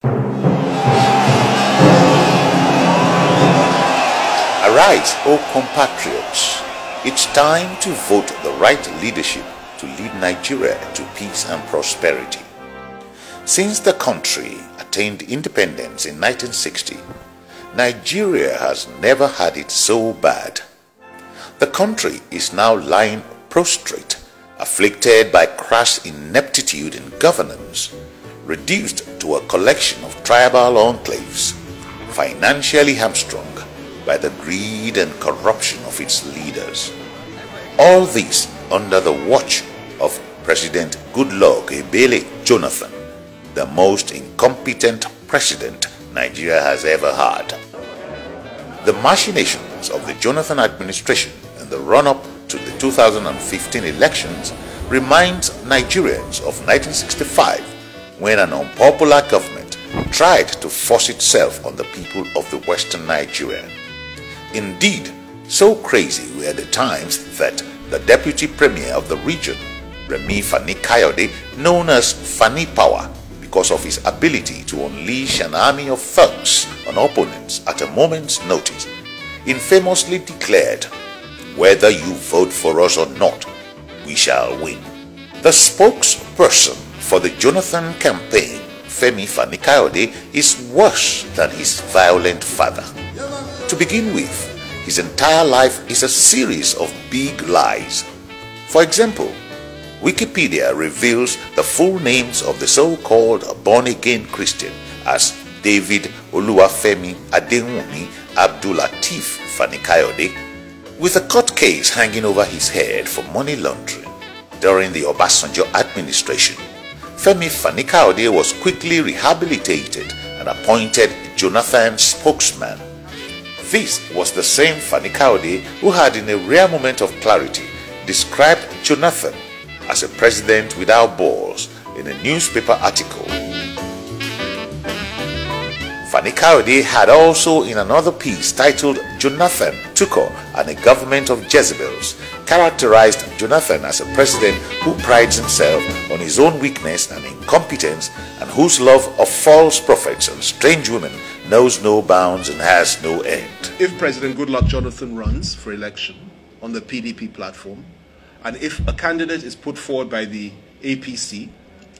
Arise, O compatriots. It's time to vote the right leadership to lead Nigeria to peace and prosperity. Since the country attained independence in 1960, Nigeria has never had it so bad. The country is now lying prostrate, afflicted by crass ineptitude in governance, reduced to a collection of tribal enclaves, financially hamstrung by the greed and corruption of its leaders. All this under the watch of President Goodluck Jonathan, the most incompetent president Nigeria has ever had. The machinations of the Jonathan administration in the run-up to the 2015 elections reminds Nigerians of 1965, when an unpopular government tried to force itself on the people of the Western Nigeria. Indeed, so crazy were the times that the deputy premier of the region, Remi Fani Kayode, known as Fani Power, because of his ability to unleash an army of thugs on opponents at a moment's notice, infamously declared, "Whether you vote for us or not, we shall win." The spokesperson for the Jonathan campaign, Femi Fani Kayode, is worse than his violent father. To begin with, his entire life is a series of big lies. For example, Wikipedia reveals the full names of the so-called born-again Christian as David Oluwafemi Adewumi Abdulateef Fani Kayode, with a court case hanging over his head for money laundering. During the Obasanjo administration, Femi Fani Kayode was quickly rehabilitated and appointed Jonathan's spokesman. This was the same Fani Kayode who had, in a rare moment of clarity, described Jonathan as a president without balls in a newspaper article. Fani Kayode had also, in another piece titled "Jonathan, Tuko and a Government of Jezebels," characterized Jonathan as a president who prides himself on his own weakness and incompetence, and whose love of false prophets and strange women knows no bounds and has no end. If President Goodluck Jonathan runs for election on the PDP platform, and if a candidate is put forward by the APC,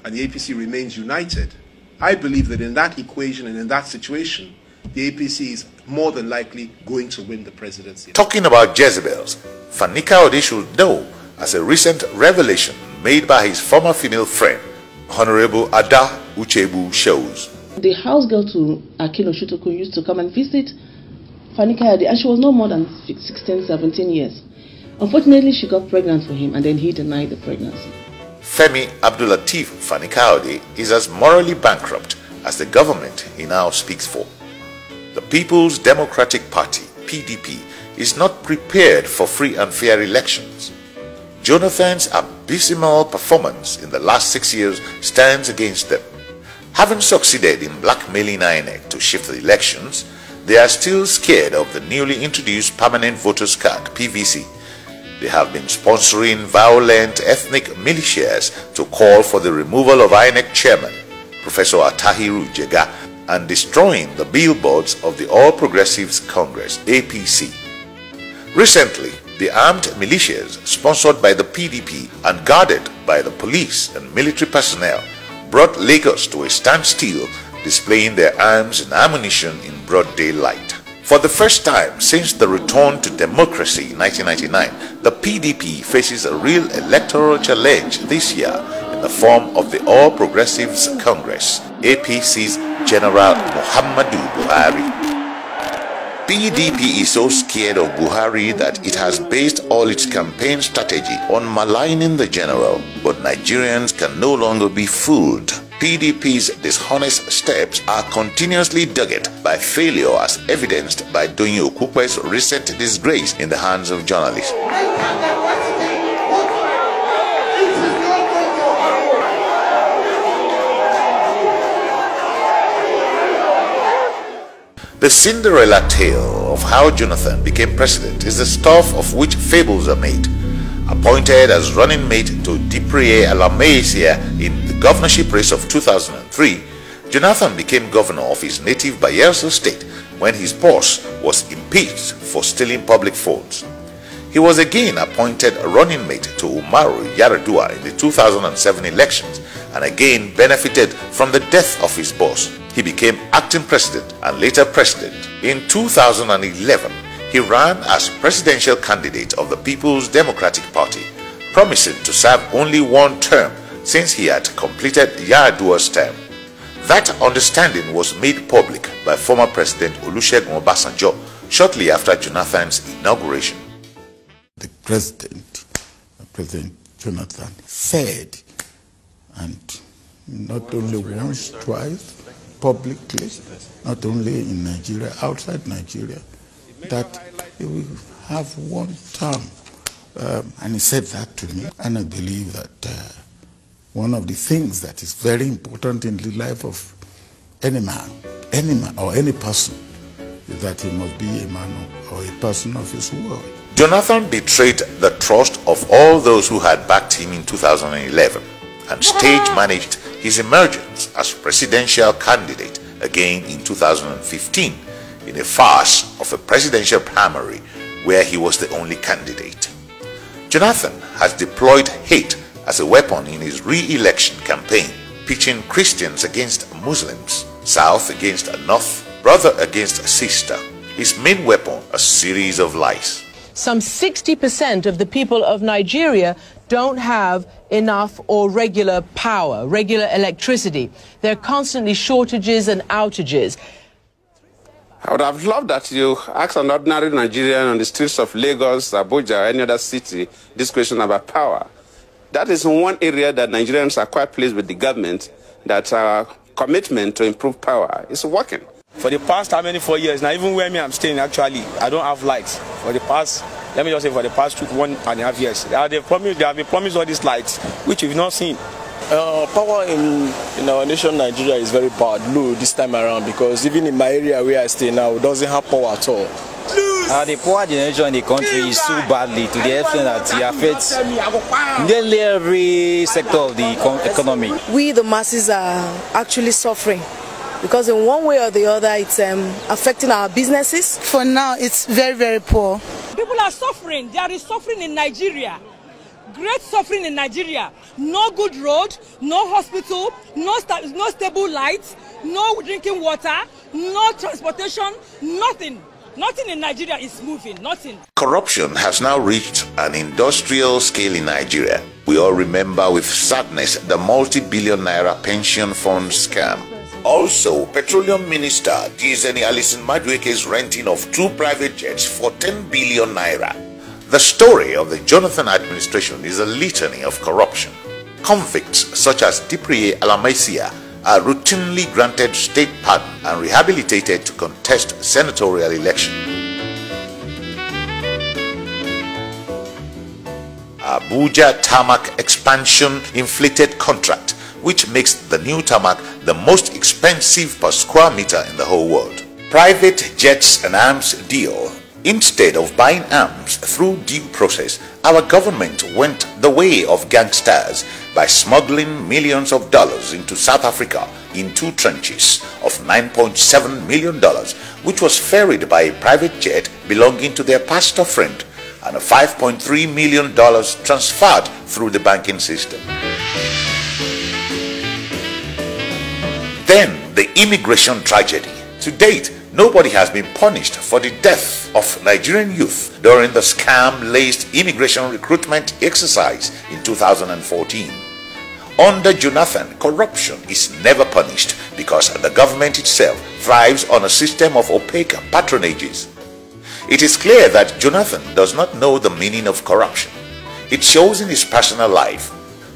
and the APC remains united, I believe that in that equation and in that situation, the APC is more than likely going to win the presidency. Talking about Jezebels, Fani Kayode should know, as a recent revelation made by his former female friend, Honorable Ada Uchebu, shows. The house girl to Akin Oshutoku used to come and visit Fani Kayode, and she was no more than 16, 17 years. Unfortunately, she got pregnant for him, and then he denied the pregnancy. Femi Abdulateef Fani Kayode is as morally bankrupt as the government he now speaks for. The People's Democratic Party, PDP, is not prepared for free and fair elections. Jonathan's abysmal performance in the last 6 years stands against them. Having succeeded in blackmailing INEC to shift the elections, they are still scared of the newly introduced Permanent Voters Card, PVC. They have been sponsoring violent ethnic militias to call for the removal of INEC chairman, Professor Atahiru Jega, and destroying the billboards of the All Progressives Congress, APC. Recently, the armed militias, sponsored by the PDP and guarded by the police and military personnel, brought Lagos to a standstill, displaying their arms and ammunition in broad daylight. For the first time since the return to democracy in 1999, the PDP faces a real electoral challenge this year in the form of the All Progressives Congress, APC's General Muhammadu Buhari. PDP is so scared of Buhari that it has based all its campaign strategy on maligning the general, but Nigerians can no longer be fooled. PDP's dishonest steps are continuously dogged by failure, as evidenced by Doyin Okupe's recent disgrace in the hands of journalists. The Cinderella tale of how Jonathan became president is the stuff of which fables are made. Appointed as running mate to Dipriye Alamasia in the governorship race of 2003, Jonathan became governor of his native Bayelsa state when his boss was impeached for stealing public funds. He was again appointed running mate to Umaru Yar'Adua in the 2007 elections and again benefited from the death of his boss. He became acting president and later president. In 2011, he ran as presidential candidate of the People's Democratic Party, promising to serve only one term since he had completed Yar'Adua's term. That understanding was made public by former President Olusegun Obasanjo shortly after Jonathan's inauguration. The President Jonathan, said, and not only once, twice, publicly, not only in Nigeria, outside Nigeria, that he will have one term. And he said that to me, and I believe that one of the things that is very important in the life of any man or any person is that he must be a man or a person of his word. Jonathan betrayed the trust of all those who had backed him in 2011 and stage managed his emergence as presidential candidate again in 2015 in a farce of a presidential primary where he was the only candidate. Jonathan has deployed hate as a weapon in his re-election campaign, pitching Christians against Muslims, South against North, brother against sister. His main weapon, a series of lies. Some 60% of the people of Nigeria don't have enough or regular power, regular electricity. There are constantly shortages and outages. I would have loved that you ask an ordinary Nigerian on the streets of Lagos, Abuja, or any other city this question about power. That is one area that Nigerians are quite pleased with the government, that our commitment to improve power is working. For the past, 4 years, now even where I'm staying, actually, I don't have lights. For the past, let me just say, for the past 1.5 years, they have been promised all these lights, which we've not seen. Power in our nation, Nigeria, is very bad, low this time around, because even in my area where I stay now, it doesn't have power at all. The poor generation in the country is so badly to the extent that it affects nearly every sector of the economy. We, the masses, are actually suffering because in one way or the other, it's affecting our businesses. For now, it's very, very poor. People are suffering. There is suffering in Nigeria. Great suffering in Nigeria. No good road, no hospital, no stable lights, no drinking water, no transportation, nothing. Nothing in Nigeria is moving, nothing. Corruption has now reached an industrial scale in Nigeria. We all remember with sadness the multi-billion naira pension fund scam. Also, Petroleum Minister Dizeni Alison Madueke's renting of 2 private jets for 10 billion naira. The story of the Jonathan administration is a litany of corruption. Convicts such as Dipriye Alamaisia are routinely granted state pardon and rehabilitated to contest senatorial election. Abuja tarmac expansion inflated contract, which makes the new tarmac the most expensive per square meter in the whole world. Private jets and arms deal. Instead of buying arms through due process, our government went the way of gangsters by smuggling millions of dollars into South Africa in 2 tranches of $9.7 million, which was ferried by a private jet belonging to their pastor friend, and a $5.3 million transferred through the banking system. Then the immigration tragedy. To date, nobody has been punished for the death of Nigerian youth during the scam-laced immigration recruitment exercise in 2014. Under Jonathan, corruption is never punished because the government itself thrives on a system of opaque patronages. It is clear that Jonathan does not know the meaning of corruption. It shows in his personal life.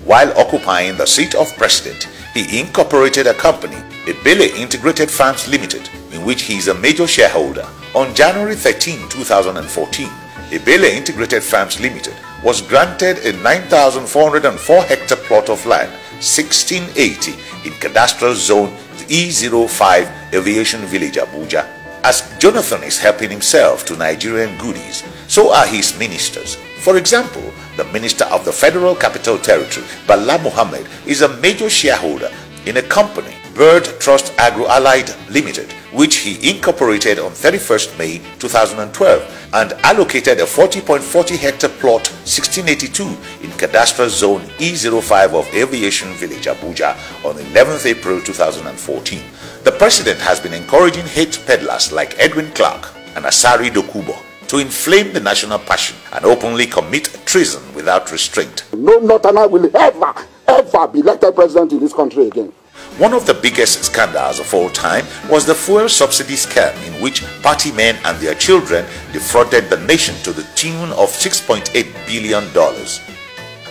While occupying the seat of president, he incorporated a company, Ebele Integrated Farms Limited, in which he is a major shareholder. On January 13, 2014, Ebele Integrated Farms Limited was granted a 9,404 hectare plot of land, 1680 in cadastral zone E05 Aviation Village, Abuja. As Jonathan is helping himself to Nigerian goodies, so are his ministers. For example, the Minister of the Federal Capital Territory, Bala Mohammed, is a major shareholder in a company, Bird Trust Agro-Allied Limited, which he incorporated on 31st May 2012 and allocated a 40.40 hectare plot 1682 in Cadastral Zone E05 of Aviation Village, Abuja on 11th April 2014. The president has been encouraging hate peddlers like Edwin Clark and Asari Dokubo to inflame the national passion and openly commit treason without restraint. No Northerner will ever be elected president in this country again. One of the biggest scandals of all time was the fuel subsidy scam in which party men and their children defrauded the nation to the tune of $6.8 billion.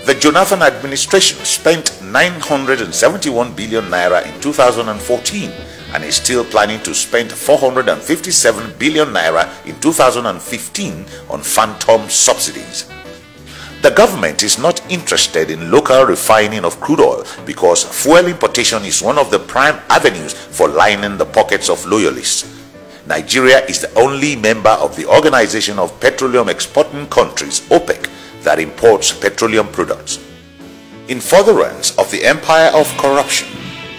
The Jonathan administration spent 971 billion naira in 2014 and is still planning to spend 457 billion naira in 2015 on phantom subsidies. The government is not interested in local refining of crude oil because fuel importation is one of the prime avenues for lining the pockets of loyalists. Nigeria is the only member of the Organization of Petroleum Exporting Countries, OPEC, that imports petroleum products. In furtherance of the empire of corruption,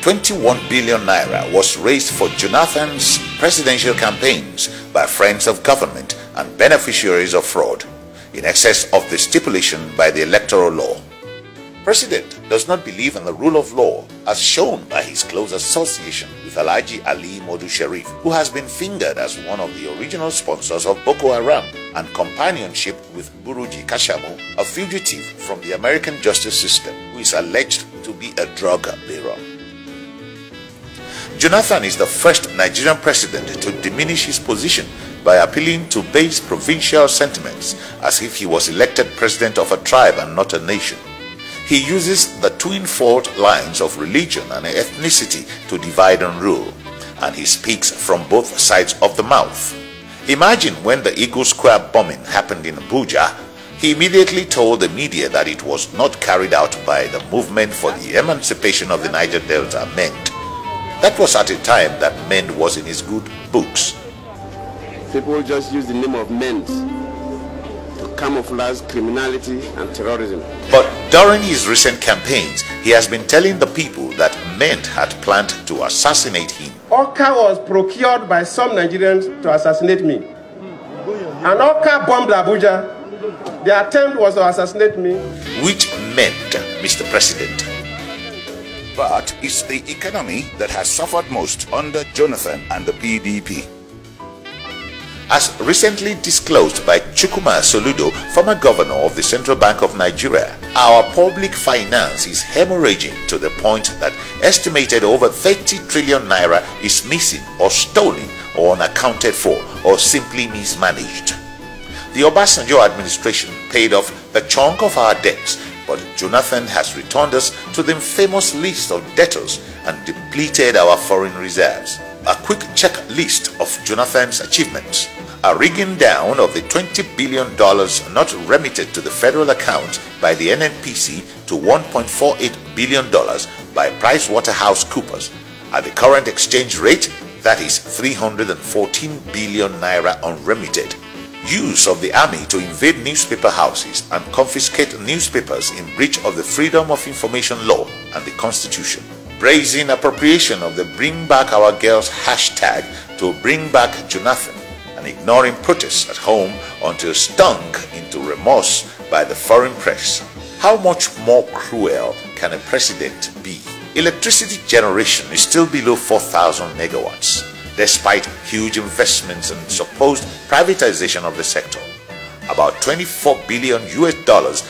21 billion naira was raised for Jonathan's presidential campaigns by friends of government and beneficiaries of fraud, in excess of the stipulation by the electoral law. President does not believe in the rule of law as shown by his close association with Alhaji Ali Modu Sharif, who has been fingered as one of the original sponsors of Boko Haram, and companionship with Buruji Kashamu, a fugitive from the American justice system who is alleged to be a drug bearer. Jonathan is the first Nigerian president to diminish his position by appealing to base provincial sentiments as if he was elected president of a tribe and not a nation. He uses the twin fault lines of religion and ethnicity to divide and rule, and he speaks from both sides of the mouth. Imagine when the Eagle Square bombing happened in Abuja, he immediately told the media that it was not carried out by the movement for the emancipation of the Niger Delta, MEND. That was at a time that MEND was in his good books. People just use the name of MEND to camouflage criminality and terrorism. But during his recent campaigns, he has been telling the people that MEND had planned to assassinate him. Oka was procured by some Nigerians to assassinate me. And Oka bombed Abuja. The attempt was to assassinate me. Which meant, Mr. President, but it's the economy that has suffered most under Jonathan and the PDP. As recently disclosed by Chukwuma Soludo, former governor of the Central Bank of Nigeria, our public finance is hemorrhaging to the point that estimated over 30 trillion naira is missing or stolen or unaccounted for or simply mismanaged. The Obasanjo administration paid off the chunk of our debts, but Jonathan has returned us to the famous list of debtors and depleted our foreign reserves. A quick checklist of Jonathan's achievements: a rigging down of the $20 billion not remitted to the federal account by the NNPC to $1.48 billion by PricewaterhouseCoopers. At the current exchange rate, that is 314 billion naira unremitted. Use of the army to invade newspaper houses and confiscate newspapers in breach of the Freedom of Information Law and the Constitution. Brazen appropriation of the Bring Back Our Girls hashtag to bring back Jonathan, and ignoring protests at home until stung into remorse by the foreign press. How much more cruel can a president be? Electricity generation is still below 4,000 megawatts, despite huge investments and supposed privatization of the sector. About $24 billion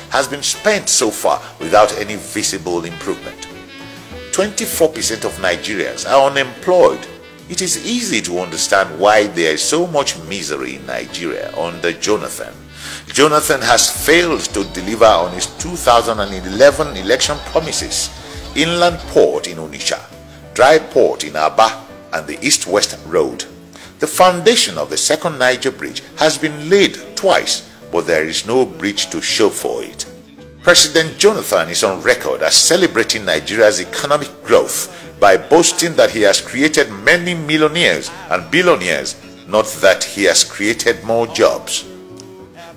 has been spent so far without any visible improvement. 24% of Nigerians are unemployed. It is easy to understand why there is so much misery in Nigeria under Jonathan. Jonathan has failed to deliver on his 2011 election promises: inland port in Onitsha, dry port in Aba, and the east-west road. The foundation of the second Niger bridge has been laid twice, but there is no bridge to show for it. President Jonathan is on record as celebrating Nigeria's economic growth by boasting that he has created many millionaires and billionaires, not that he has created more jobs.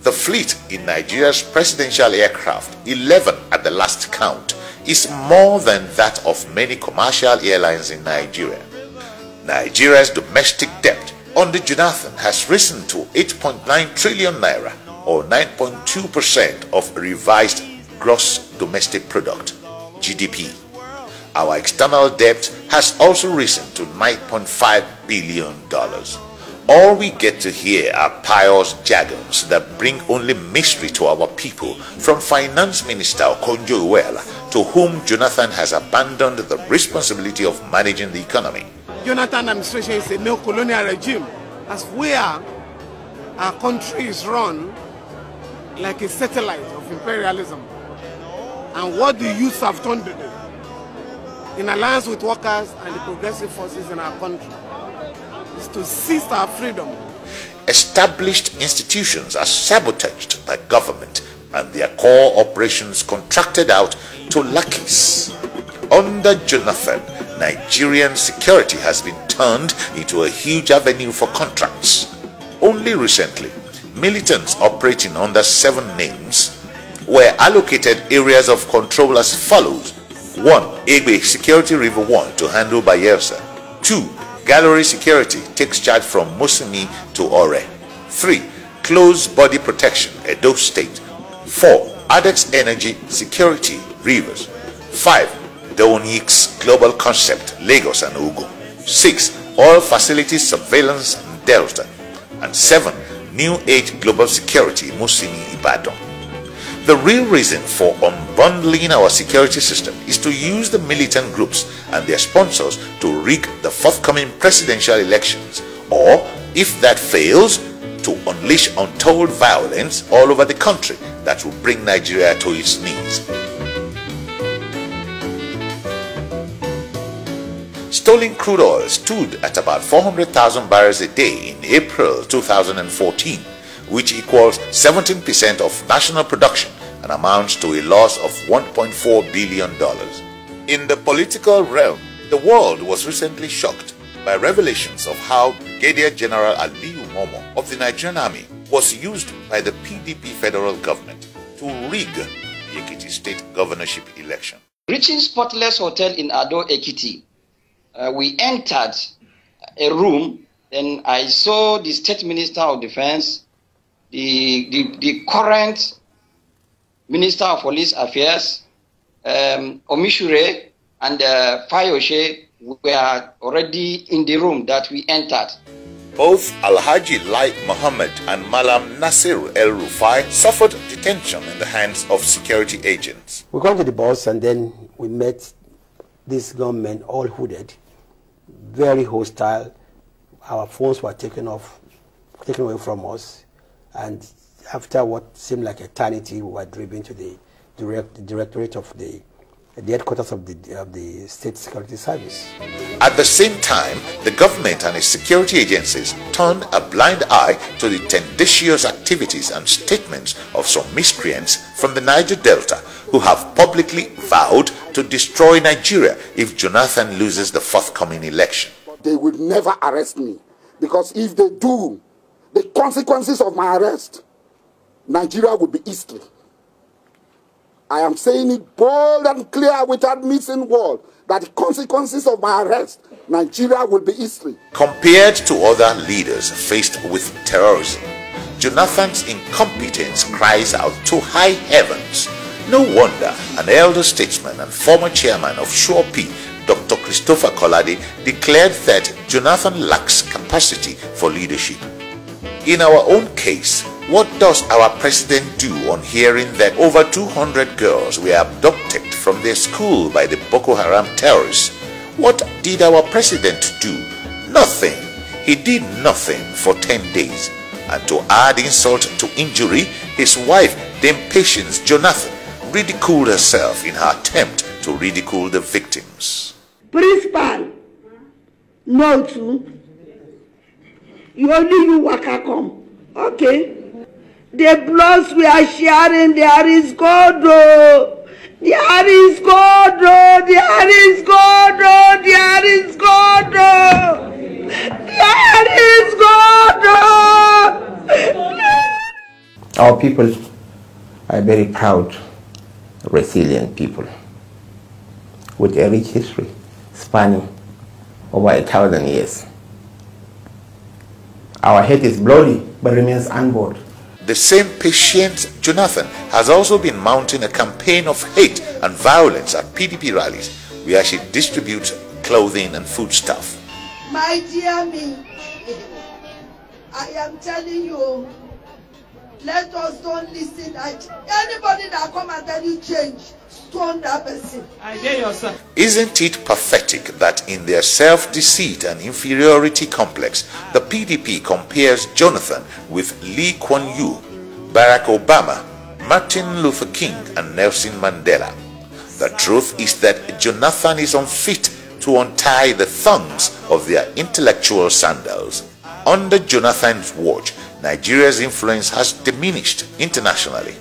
The fleet in Nigeria's presidential aircraft, 11 at the last count, is more than that of many commercial airlines in Nigeria. Nigeria's domestic debt under Jonathan has risen to 8.9 trillion naira, or 9.2% of revised gross domestic product, GDP. Our external debt has also risen to $9.5 billion. All we get to hear are pious jargons that bring only misery to our people from Finance Minister Okonjo-Iweala, to whom Jonathan has abandoned the responsibility of managing the economy. Jonathan administration is a neo-colonial regime, as where our country is run like a satellite of imperialism. And what the youth have done today, in alliance with workers and the progressive forces in our country, is to seize our freedom. Established institutions are sabotaged by government and their core operations contracted out to lackeys. Under Jonathan, Nigerian security has been turned into a huge avenue for contracts. Only recently, militants operating under 7 names were allocated areas of control as follows. 1. Egbe Security River 1 to handle Bayelsa. 2. Gallery Security takes charge from Musimi to Ore. 3. Close Body Protection, Edo State. 4. Adex Energy Security, Rivers. 5. Donix Global Concept, Lagos and Ogun. 6. Oil Facilities Surveillance, Delta. And 7. New Age Global Security, Musimi, Ibadan. The real reason for unbundling our security system is to use the militant groups and their sponsors to rig the forthcoming presidential elections, or, if that fails, to unleash untold violence all over the country that will bring Nigeria to its knees. Stolen crude oil stood at about 400,000 barrels a day in April 2014, which equals 17% of national production and amounts to a loss of $1.4 billion. In the political realm, the world was recently shocked by revelations of how Brigadier General Aliyu Momo of the Nigerian Army was used by the PDP federal government to rig the Ekiti state governorship election. Reaching Spotless Hotel in Ado Ekiti, we entered a room, and I saw the State Minister of Defense, the current Minister of Police Affairs, Omishure and Fayoshe were already in the room that we entered. Both Alhaji Lai Mohammed and Malam Nasir El Rufai suffered detention in the hands of security agents. We got to the bus and then we met this gunmen, all hooded, very hostile. Our phones were taken away from us, and after what seemed like eternity, we were driven to the directorate of the headquarters of the State Security Service. At the same time, the government and its security agencies turned a blind eye to the tendentious activities and statements of some miscreants from the Niger Delta who have publicly vowed to destroy Nigeria if Jonathan loses the forthcoming election. They will never arrest me, because if they do, the consequences of my arrest, Nigeria will be history. I am saying it bold and clear without missing word, that the consequences of my arrest, Nigeria will be history. Compared to other leaders faced with terrorism, Jonathan's incompetence cries out to high heavens. No wonder an elder statesman and former chairman of SureP, Dr. Christopher Kolade, declared that Jonathan lacks capacity for leadership. In our own case, what does our president do on hearing that over 200 girls were abducted from their school by the Boko Haram terrorists? What did our president do? Nothing. He did nothing for 10 days. And to add insult to injury, his wife, Dame Patience Jonathan, ridiculed herself in her attempt to ridicule the victims. Principal, no too. You only you waka come. Okay. The bloods we are sharing, there is God, oh. There is God, oh. There is God, oh. There is God, oh. There is God, oh. Our people are very proud, resilient people. with a rich history spanning over 1,000 years. Our head is bloody but remains unbored. The same patient Jonathan has also been mounting a campaign of hate and violence at PDP rallies where she distributes clothing and foodstuff. My dear me, I am telling you, let us don't listen. Anybody that come and tell you change, stone that person. I hear yourself. Isn't it pathetic that in their self-deceit and inferiority complex, the PDP compares Jonathan with Lee Kuan Yew, Barack Obama, Martin Luther King and Nelson Mandela? The truth is that Jonathan is unfit to untie the thongs of their intellectual sandals. Under Jonathan's watch, Nigeria's influence has diminished internationally.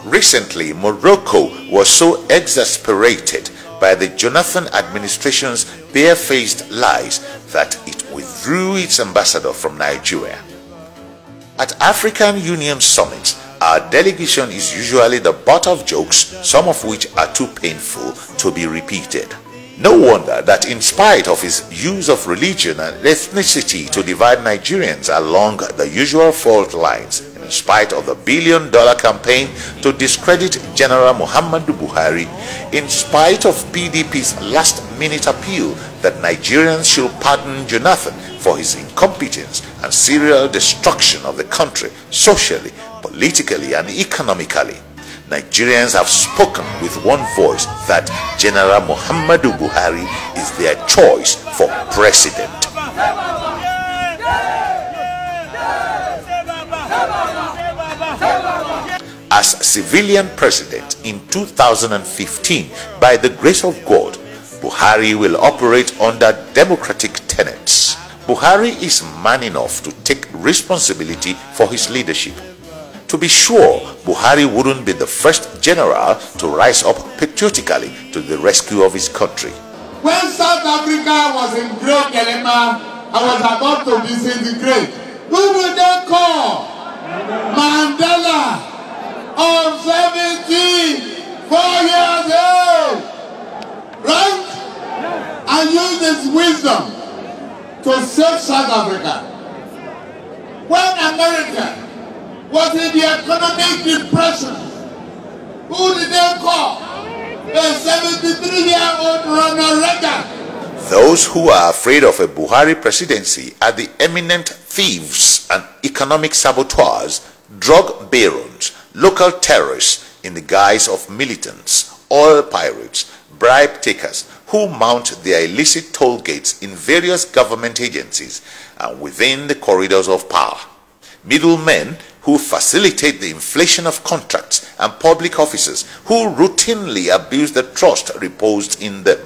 Recently, Morocco was so exasperated by the Jonathan administration's barefaced lies that it withdrew its ambassador from Nigeria. At African Union summits, our delegation is usually the butt of jokes, some of which are too painful to be repeated. No wonder that in spite of his use of religion and ethnicity to divide Nigerians along the usual fault lines, in spite of the billion-dollar campaign to discredit General Muhammadu Buhari, in spite of PDP's last-minute appeal that Nigerians should pardon Jonathan for his incompetence and serial destruction of the country socially, politically and economically, Nigerians have spoken with one voice that General Muhammadu Buhari is their choice for president. As civilian president in 2015, by the grace of God, Buhari will operate under democratic tenets. Buhari is man enough to take responsibility for his leadership. To be sure, Buhari wouldn't be the first general to rise up patriotically to the rescue of his country. When South Africa was in great dilemma, I was about to visit the great. Who will they call? Mandela, of 74 years old, right? And use his wisdom to save South Africa. When America was in the economic depression, who did they call? The 73-year-old Ronald Reagan. Those who are afraid of a Buhari presidency are the eminent thieves and economic saboteurs, drug barons, local terrorists in the guise of militants, oil pirates, bribe takers who mount their illicit toll gates in various government agencies and within the corridors of power. Middlemen who facilitate the inflation of contracts and public officers who routinely abuse the trust reposed in them.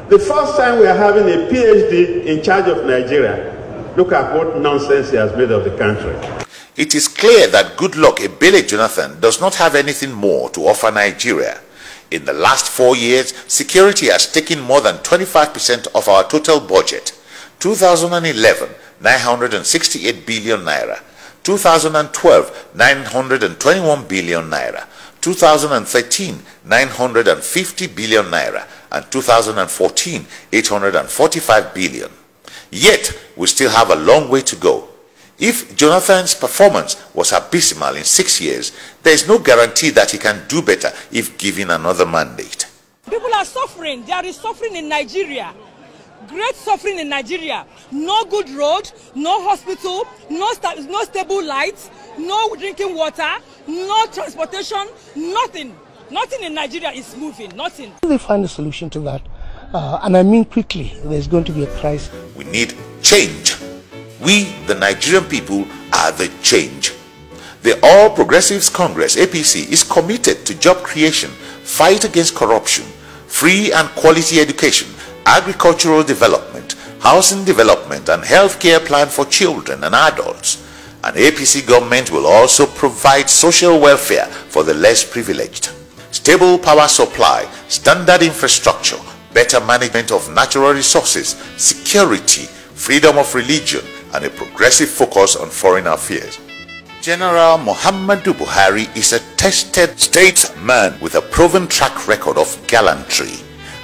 The first time we are having a PhD in charge of Nigeria, look at what nonsense he has made of the country. It is clear that Goodluck Jonathan does not have anything more to offer Nigeria. In the last 4 years, security has taken more than 25% of our total budget. 2011, 968 billion naira. 2012, 921 billion naira. 2013, 950 billion naira. And 2014, 845 billion. Yet, we still have a long way to go. If Jonathan's performance was abysmal in 6 years, there is no guarantee that he can do better if given another mandate. People are suffering. There is suffering in Nigeria. Great suffering in Nigeria. No good road, no hospital, no stable lights, no drinking water, no transportation, nothing. Nothing in Nigeria is moving, nothing. They find a solution to that, and I mean quickly, there's going to be a crisis. We need change. We, the Nigerian people, are the change. The All Progressives Congress, APC, is committed to job creation, fight against corruption, free and quality education, agricultural development, housing development, and healthcare plan for children and adults. An APC government will also provide social welfare for the less privileged. Stable power supply, standard infrastructure, better management of natural resources, security, freedom of religion, and a progressive focus on foreign affairs. General Muhammadu Buhari is a tested statesman with a proven track record of gallantry.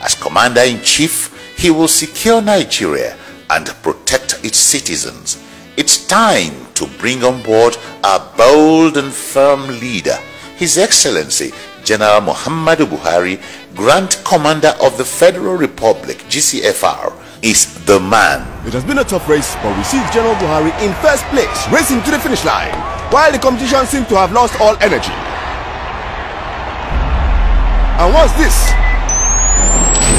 As Commander-in-Chief, he will secure Nigeria and protect its citizens. It's time to bring on board a bold and firm leader, His Excellency General Muhammadu Buhari, Grand Commander of the Federal Republic, GCFR, is the man. It has been a tough race, but we see General Buhari in first place, racing to the finish line, while the competition seems to have lost all energy. And what's this?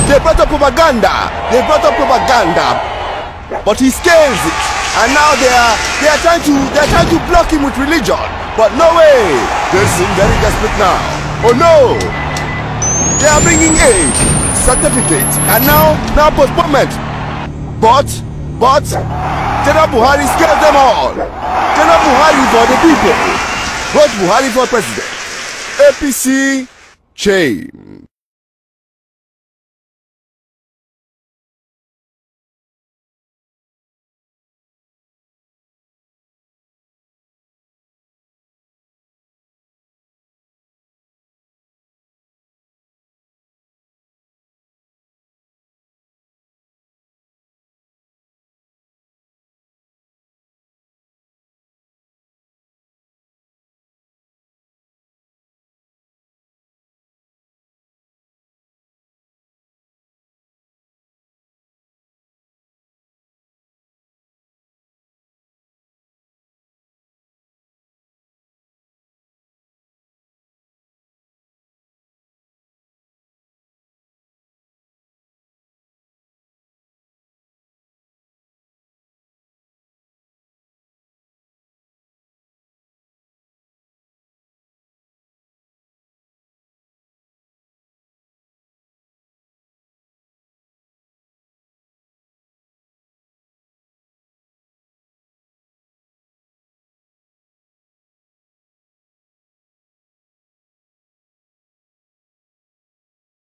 They brought up propaganda. But he scales it. And now they are trying to block him with religion. But no way. They seem very desperate now. Oh no. They are bringing aid, certificate, and now postponement. But General Buhari scares them all. General Buhari for the people. Vote Buhari for president. APC, shame.